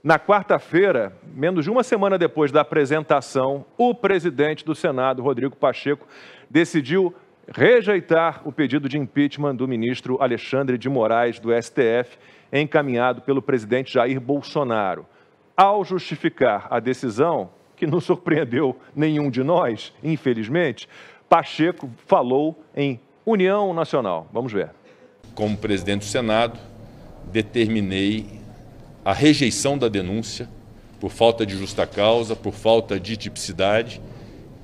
Na quarta-feira, menos de uma semana depois da apresentação, o presidente do Senado, Rodrigo Pacheco, decidiu rejeitar o pedido de impeachment do ministro Alexandre de Moraes, do STF, encaminhado pelo presidente Jair Bolsonaro. Ao justificar a decisão, que não surpreendeu nenhum de nós, infelizmente, Pacheco falou em união nacional. Vamos ver. Como presidente do Senado, determinei a rejeição da denúncia por falta de justa causa, por falta de tipicidade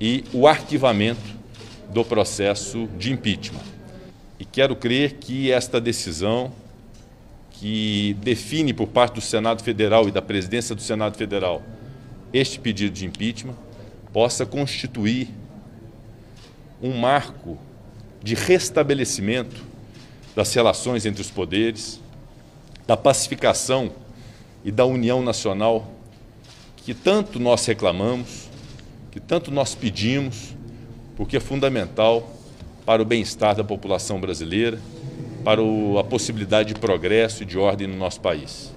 e o arquivamento do processo de impeachment. E quero crer que esta decisão, que define por parte do Senado Federal e da presidência do Senado Federal este pedido de impeachment, possa constituir um marco de restabelecimento das relações entre os poderes, da pacificação e da união nacional que tanto nós reclamamos, que tanto nós pedimos, porque é fundamental para o bem-estar da população brasileira, para a possibilidade de progresso e de ordem no nosso país.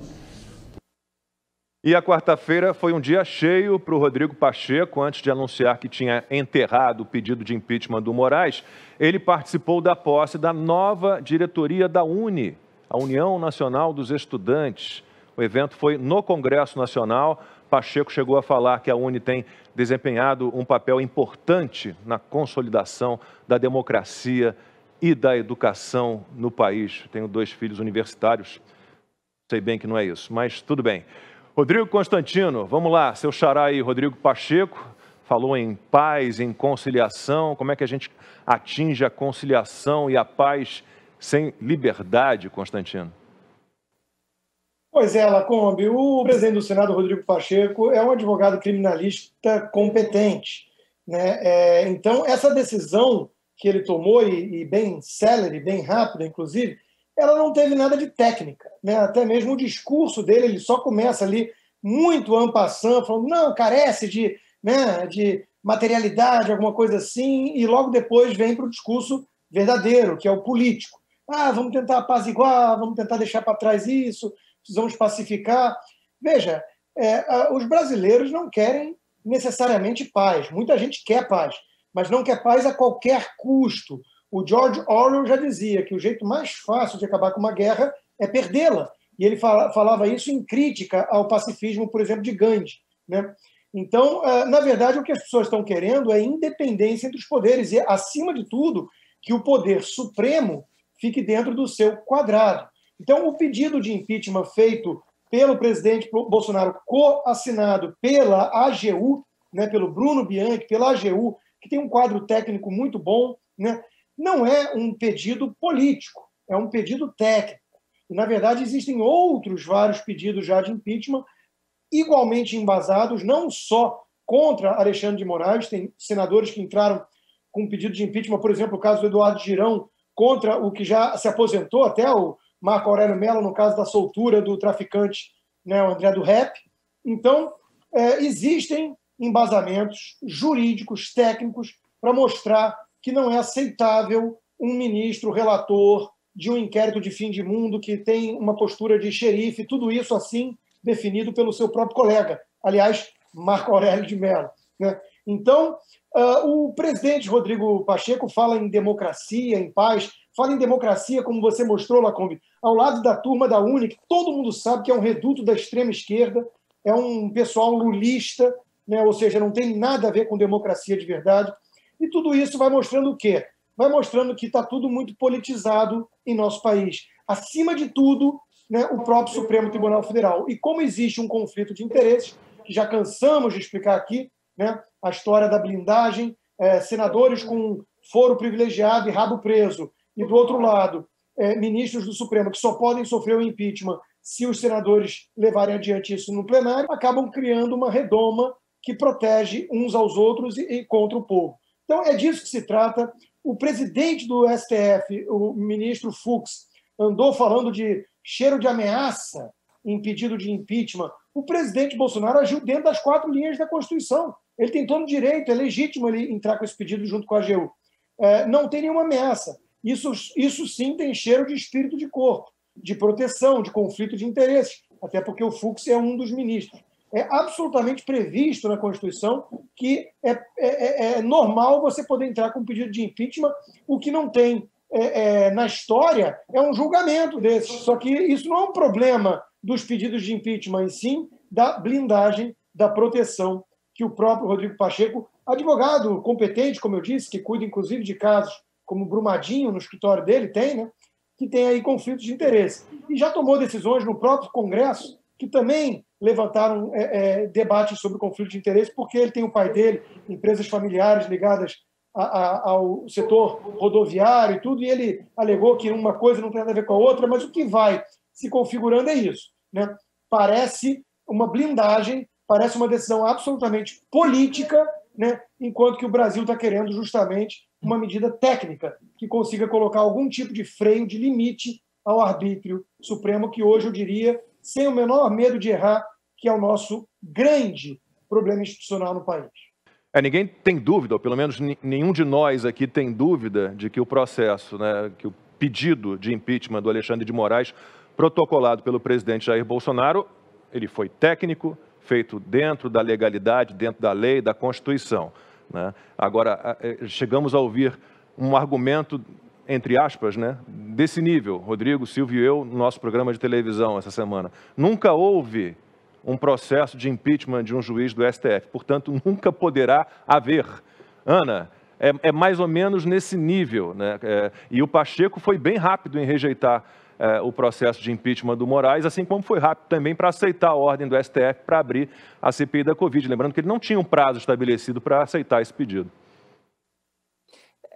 E a quarta-feira foi um dia cheio para o Rodrigo Pacheco. Antes de anunciar que tinha enterrado o pedido de impeachment do Moraes, ele participou da posse da nova diretoria da UNE, a União Nacional dos Estudantes. O evento foi no Congresso Nacional. Pacheco chegou a falar que a UNE tem desempenhado um papel importante na consolidação da democracia e da educação no país. Tenho 2 filhos universitários, sei bem que não é isso, mas tudo bem. Rodrigo Constantino, vamos lá, seu xará aí, Rodrigo Pacheco, falou em paz, em conciliação. Como é que a gente atinge a conciliação e a paz sem liberdade, Constantino? Pois é, Lacombe, o presidente do Senado, Rodrigo Pacheco, é um advogado criminalista competente, né? Então, essa decisão que ele tomou, e bem célere, bem rápida, inclusive, ela não teve nada de técnica, né? Até mesmo o discurso dele, ele só começa ali muito en passant, falando, não, carece de, né, de materialidade, alguma coisa assim, e logo depois vem para o discurso verdadeiro, que é o político. Ah, vamos tentar apaziguar, vamos tentar deixar para trás isso, precisamos pacificar. Veja, os brasileiros não querem necessariamente paz. Muita gente quer paz, mas não quer paz a qualquer custo. O George Orwell já dizia que o jeito mais fácil de acabar com uma guerra é perdê-la. E ele falava isso em crítica ao pacifismo, por exemplo, de Gandhi, né? Então, na verdade, o que as pessoas estão querendo é independência entre os poderes e, acima de tudo, que o poder supremo fique dentro do seu quadrado. Então, o pedido de impeachment feito pelo presidente Bolsonaro, coassinado pela AGU, né, pelo Bruno Bianchi, pela AGU, que tem um quadro técnico muito bom, né, não é um pedido político, é um pedido técnico. E, na verdade, existem outros vários pedidos já de impeachment, igualmente embasados, não só contra Alexandre de Moraes, tem senadores que entraram com pedido de impeachment, por exemplo, o caso do Eduardo Girão, contra o que já se aposentou, até o Marco Aurélio Mello, no caso da soltura do traficante, né, o André do Rep. Então, existem embasamentos jurídicos, técnicos, para mostrar que não é aceitável um ministro relator de um inquérito de fim de mundo que tem uma postura de xerife, tudo isso assim definido pelo seu próprio colega, aliás, Marco Aurélio de Mello, né? Então, o presidente Rodrigo Pacheco fala em democracia, em paz, fala em democracia, como você mostrou, Lacombe, ao lado da turma da UNE, que todo mundo sabe que é um reduto da extrema esquerda, é um pessoal lulista, né? Ou seja, não tem nada a ver com democracia de verdade. E tudo isso vai mostrando o quê? Vai mostrando que está tudo muito politizado em nosso país. Acima de tudo, né, o próprio Supremo Tribunal Federal. E como existe um conflito de interesses, que já cansamos de explicar aqui, né, a história da blindagem, senadores com foro privilegiado e rabo preso, e do outro lado, ministros do Supremo que só podem sofrer o impeachment se os senadores levarem adiante isso no plenário, acabam criando uma redoma que protege uns aos outros e contra o povo. Então, é disso que se trata. O presidente do STF, o ministro Fux, andou falando de cheiro de ameaça em pedido de impeachment. O presidente Bolsonaro agiu dentro das 4 linhas da Constituição. Ele tem todo o direito, é legítimo ele entrar com esse pedido junto com a AGU. Não tem nenhuma ameaça. Isso sim tem cheiro de espírito de corpo, de proteção, de conflito de interesses. até porque o Fux é um dos ministros. É absolutamente previsto na Constituição que é normal você poder entrar com um pedido de impeachment. O que não tem na história é um julgamento desses. Só que isso não é um problema dos pedidos de impeachment, e sim da blindagem, da proteção que o próprio Rodrigo Pacheco, advogado competente, como eu disse, que cuida inclusive de casos como Brumadinho, no escritório dele, tem, né? Que tem aí conflitos de interesse. E já tomou decisões no próprio Congresso que também levantaram debates sobre conflito de interesse, porque ele tem o pai dele, empresas familiares ligadas ao setor rodoviário e tudo, e ele alegou que uma coisa não tem nada a ver com a outra, mas o que vai se configurando é isso, né? Parece uma blindagem, parece uma decisão absolutamente política, né? Enquanto que o Brasil está querendo justamente uma medida técnica que consiga colocar algum tipo de freio, de limite ao arbítrio supremo, que hoje eu diria, sem o menor medo de errar, que é o nosso grande problema institucional no país. Ninguém tem dúvida, ou pelo menos nenhum de nós aqui tem dúvida, de que o processo, né, que o pedido de impeachment do Alexandre de Moraes, protocolado pelo presidente Jair Bolsonaro, ele foi técnico, feito dentro da legalidade, dentro da lei, da Constituição, né? Agora, chegamos a ouvir um argumento, entre aspas, né, desse nível. Rodrigo, Silvio e eu, no nosso programa de televisão essa semana. Nunca houve um processo de impeachment de um juiz do STF, portanto, nunca poderá haver. Ana, é mais ou menos nesse nível, né? E o Pacheco foi bem rápido em rejeitar o processo de impeachment do Moraes, assim como foi rápido também para aceitar a ordem do STF para abrir a CPI da Covid. Lembrando que ele não tinha um prazo estabelecido para aceitar esse pedido.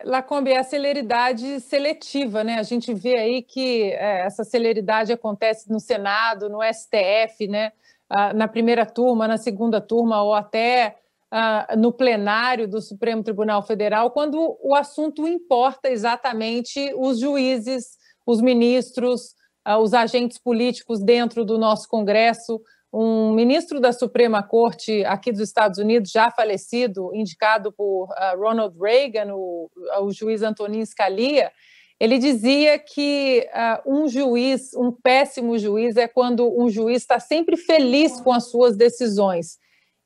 Lacombe, é a celeridade seletiva, né? A gente vê aí que essa celeridade acontece no Senado, no STF, né? Na primeira turma, na segunda turma ou até no plenário do Supremo Tribunal Federal, quando o assunto importa exatamente os juízes, os ministros, os agentes políticos dentro do nosso Congresso. Um ministro da Suprema Corte aqui dos Estados Unidos, já falecido, indicado por Ronald Reagan, o juiz Antonin Scalia, ele dizia que um péssimo juiz é quando um juiz está sempre feliz com as suas decisões.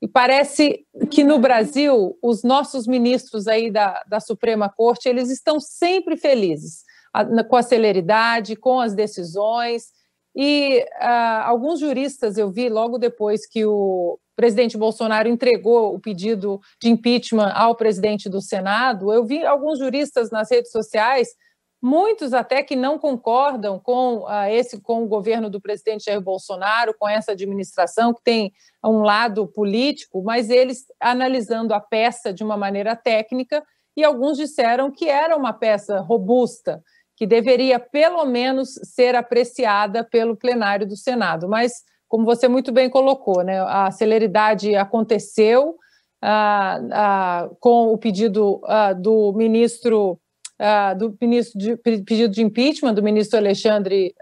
E parece que no Brasil, os nossos ministros aí da Suprema Corte, eles estão sempre felizes com a celeridade, com as decisões. E alguns juristas eu vi logo depois que o presidente Bolsonaro entregou o pedido de impeachment ao presidente do Senado, eu vi alguns juristas nas redes sociais, muitos até que não concordam com o governo do presidente Jair Bolsonaro, com essa administração que tem um lado político, mas eles analisando a peça de uma maneira técnica, e alguns disseram que era uma peça robusta, que deveria, pelo menos, ser apreciada pelo plenário do Senado. Mas, como você muito bem colocou, né, a celeridade aconteceu com o pedido do ministro pedido de impeachment do ministro Alexandre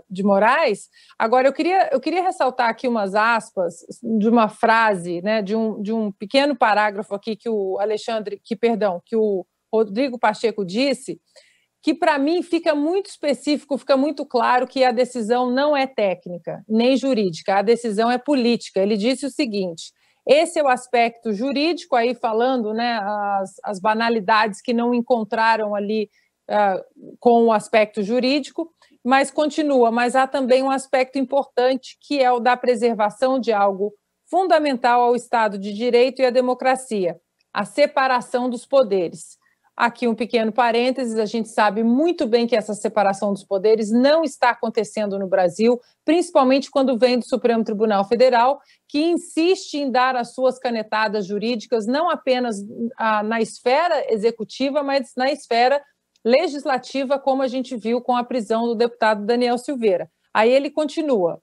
de Moraes. Agora, eu queria ressaltar aqui umas aspas de uma frase, né, de um pequeno parágrafo aqui que o Rodrigo Pacheco disse, que para mim fica muito específico, fica muito claro que a decisão não é técnica, nem jurídica, a decisão é política. Ele disse o seguinte: esse é o aspecto jurídico, aí falando, né, as banalidades que não encontraram ali com o aspecto jurídico, mas continua, mas há também um aspecto importante, que é o da preservação de algo fundamental ao Estado de Direito e à democracia, a separação dos poderes. Aqui um pequeno parênteses, a gente sabe muito bem que essa separação dos poderes não está acontecendo no Brasil, principalmente quando vem do Supremo Tribunal Federal, que insiste em dar as suas canetadas jurídicas não apenas na esfera executiva, mas na esfera legislativa, como a gente viu com a prisão do deputado Daniel Silveira. Aí ele continua,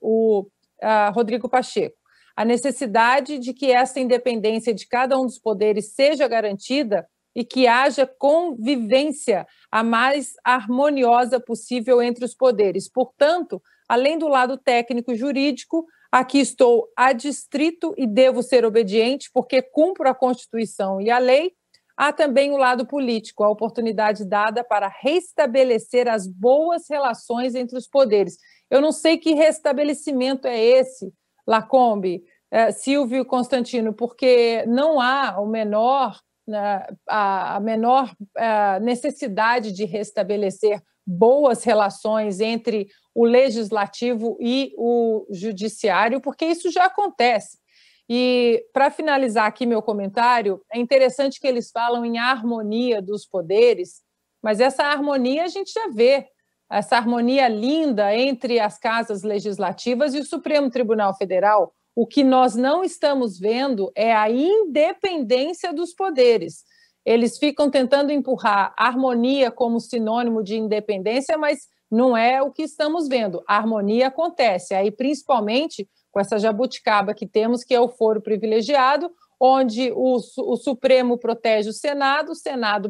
Rodrigo Pacheco. A necessidade de que essa independência de cada um dos poderes seja garantida e que haja convivência a mais harmoniosa possível entre os poderes. Portanto, além do lado técnico e jurídico, aqui estou adstrito e devo ser obediente, porque cumpro a Constituição e a lei. Há também o lado político, a oportunidade dada para restabelecer as boas relações entre os poderes. Eu não sei que restabelecimento é esse, Lacombe, Silvio Constantino, porque não há a menor necessidade de restabelecer boas relações entre o legislativo e o judiciário, porque isso já acontece. E, para finalizar aqui meu comentário, é interessante que eles falam em harmonia dos poderes, mas essa harmonia a gente já vê, essa harmonia linda entre as casas legislativas e o Supremo Tribunal Federal. O que nós não estamos vendo é a independência dos poderes. Eles ficam tentando empurrar harmonia como sinônimo de independência, mas não é o que estamos vendo. A harmonia acontece, aí principalmente com essa jabuticaba que temos, que é o foro privilegiado, onde o Supremo protege o Senado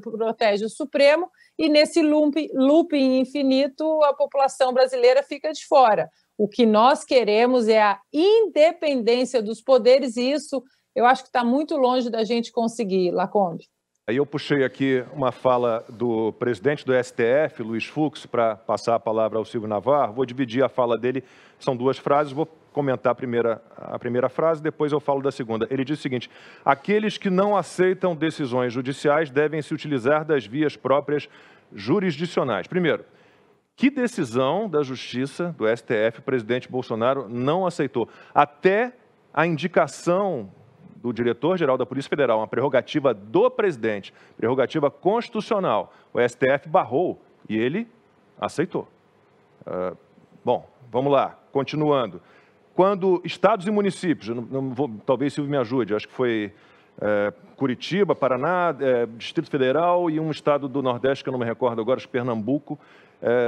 protege o Supremo, e nesse looping infinito a população brasileira fica de fora. O que nós queremos é a independência dos poderes, e isso eu acho que está muito longe da gente conseguir, Lacombe. Aí eu puxei aqui uma fala do presidente do STF, Luiz Fux, para passar a palavra ao Silvio Navarro. Vou dividir a fala dele, são 2 frases, vou comentar a primeira frase, depois eu falo da segunda. Ele diz o seguinte: aqueles que não aceitam decisões judiciais devem se utilizar das vias próprias jurisdicionais. Primeiro, que decisão da Justiça, do STF, o presidente Bolsonaro não aceitou? Até a indicação do diretor-geral da Polícia Federal, uma prerrogativa do presidente, prerrogativa constitucional, o STF barrou e ele aceitou. Bom, vamos lá, continuando. Quando estados e municípios, talvez Silvio me ajude, acho que foi Curitiba, Paraná, Distrito Federal e um estado do Nordeste, que eu não me recordo agora, acho que Pernambuco,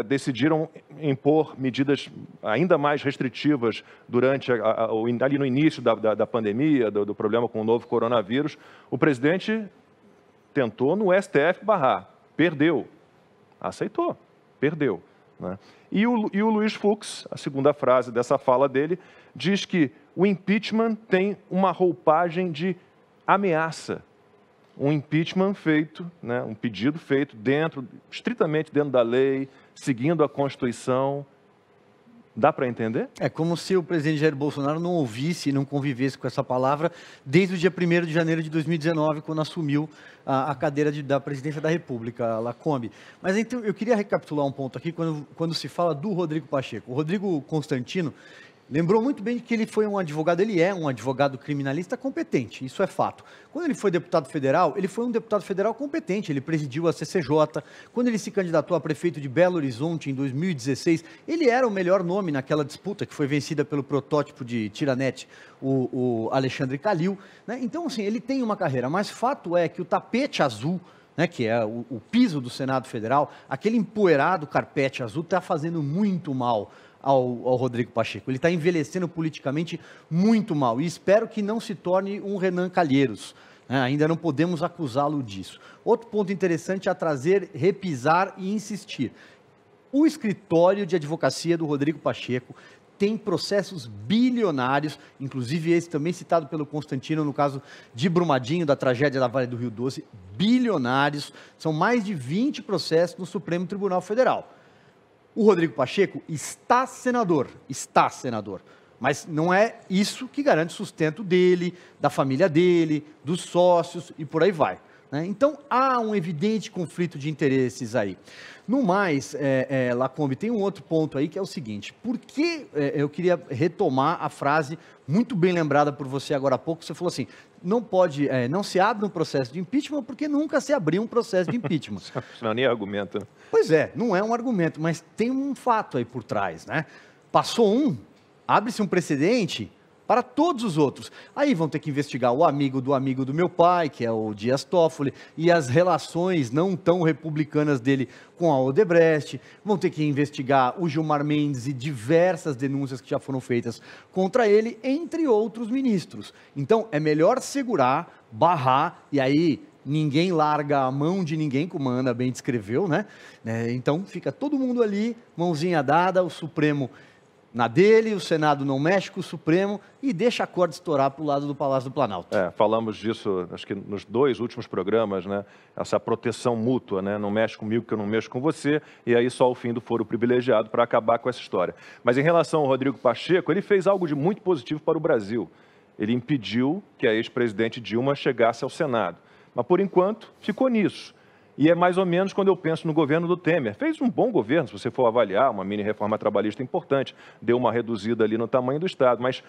decidiram impor medidas ainda mais restritivas durante ali no início da pandemia, do problema com o novo coronavírus. O presidente tentou no STF barrar, perdeu, aceitou, perdeu, né? E o Luiz Fux, a segunda frase dessa fala dele, diz que o impeachment tem uma roupagem de ameaça. Um impeachment feito, né, um pedido feito estritamente dentro da lei, seguindo a Constituição. Dá para entender? É como se o presidente Jair Bolsonaro não ouvisse e não convivesse com essa palavra desde o dia 1º de janeiro de 2019, quando assumiu a cadeira da presidência da República, Lacombe. Mas então eu queria recapitular um ponto aqui, quando se fala do Rodrigo Pacheco. O Rodrigo Constantino lembrou muito bem que ele foi um advogado, ele é um advogado criminalista competente, isso é fato. Quando ele foi deputado federal, ele foi um deputado federal competente, ele presidiu a CCJ. Quando ele se candidatou a prefeito de Belo Horizonte em 2016, ele era o melhor nome naquela disputa que foi vencida pelo protótipo de Tiranete, o Alexandre Calil, né? Então, assim, ele tem uma carreira, mas fato é que o tapete azul, né, que é o piso do Senado Federal, aquele empoeirado carpete azul está fazendo muito mal ao Rodrigo Pacheco. Ele está envelhecendo politicamente muito mal e espero que não se torne um Renan Calheiros, né? Ainda não podemos acusá-lo disso. Outro ponto interessante a trazer, repisar e insistir. O escritório de advocacia do Rodrigo Pacheco tem processos bilionários, inclusive esse também citado pelo Constantino no caso de Brumadinho, da tragédia da Vale do Rio Doce, bilionários, são mais de 20 processos no Supremo Tribunal Federal. O Rodrigo Pacheco está senador, mas não é isso que garante o sustento dele, da família dele, dos sócios e por aí vai, né? Então, há um evidente conflito de interesses aí. No mais, Lacombe, tem um outro ponto aí que é o seguinte, por que eu queria retomar a frase muito bem lembrada por você agora há pouco, você falou assim, não se abre um processo de impeachment porque nunca se abriu um processo de impeachment. Não, nem argumento. Pois é, não é um argumento, mas tem um fato aí por trás, né? Passou abre-se um precedente para todos os outros. Aí vão ter que investigar o amigo do meu pai, que é o Dias Toffoli, e as relações não tão republicanas dele com a Odebrecht, vão ter que investigar o Gilmar Mendes e diversas denúncias que já foram feitas contra ele, entre outros ministros. Então, é melhor segurar, barrar, e aí ninguém larga a mão de ninguém, como a Ana bem descreveu, né? Então, fica todo mundo ali, mãozinha dada, o Supremo na dele, o Senado não mexe com o Supremo e deixa a corda estourar para o lado do Palácio do Planalto. Falamos disso, acho que nos 2 últimos programas, né? Essa proteção mútua, né? Não mexe comigo que eu não mexo com você, e aí só o fim do foro privilegiado para acabar com essa história. Mas em relação ao Rodrigo Pacheco, ele fez algo de muito positivo para o Brasil. Ele impediu que a ex-presidente Dilma chegasse ao Senado. Mas, por enquanto, ficou nisso. E é mais ou menos quando eu penso no governo do Temer. Fez um bom governo, se você for avaliar, uma mini reforma trabalhista importante, deu uma reduzida ali no tamanho do Estado, mas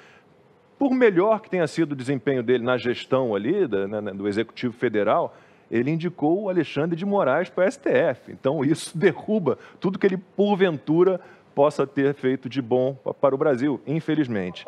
por melhor que tenha sido o desempenho dele na gestão ali, do Executivo Federal, ele indicou o Alexandre de Moraes para o STF. Então isso derruba tudo que ele, porventura, possa ter feito de bom para o Brasil, infelizmente.